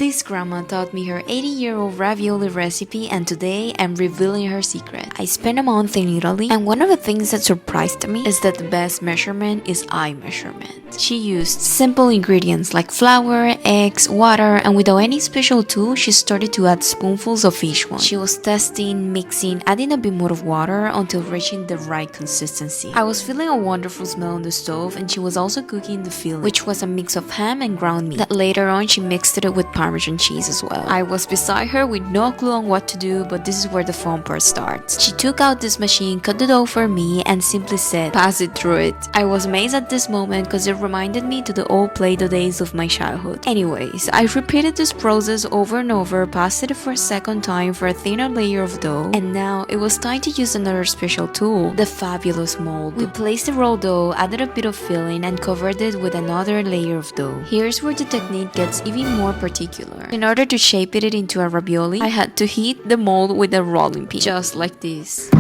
This grandma taught me her 80-year-old ravioli recipe, and today I'm revealing her secret. I spent a month in Italy, and one of the things that surprised me is that the best measurement is eye measurement. She used simple ingredients like flour, eggs, water, and without any special tool, she started to add spoonfuls of each one. She was testing, mixing, adding a bit more of water until reaching the right consistency. I was feeling a wonderful smell on the stove, and she was also cooking the filling, which was a mix of ham and ground meat. That later on, she mixed it with Parmesan cheese as well. I was beside her with no clue on what to do, but this is where the fun part starts. She took out this machine, cut the dough for me, and simply said, "Pass it through it." I was amazed at this moment because it reminded me to the old Play-Doh days of my childhood. Anyways, I repeated this process over and over, passed it for a second time for a thinner layer of dough, and now it was time to use another special tool, the fabulous mold. We placed the rolled dough, added a bit of filling, and covered it with another layer of dough. Here's where the technique gets even more particular. In order to shape it into a ravioli, I had to heat the mold with a rolling pin, just like this.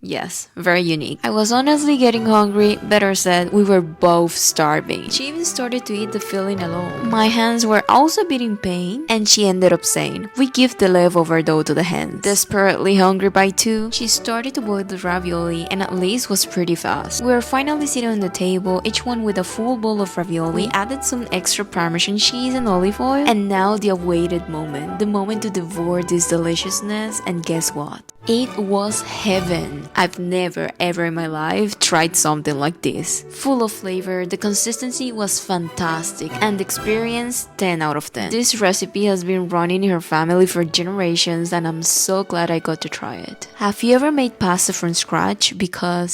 Yes, very unique. I was honestly getting hungry, better said, we were both starving. She even started to eat the filling alone. My hands were also a bit in pain, and she ended up saying, "We give the leftover dough to the hens." Desperately hungry by 2, she started to boil the ravioli, and at least was pretty fast. We were finally sitting on the table, each one with a full bowl of ravioli. We added some extra Parmesan cheese and olive oil, and now the awaited moment. The moment to devour this deliciousness, and guess what? It was heaven. I've never ever in my life tried something like this. Full of flavor, the consistency was fantastic, and the experience 10 out of 10. This recipe has been running in her family for generations, and I'm so glad I got to try it. Have you ever made pasta from scratch? Because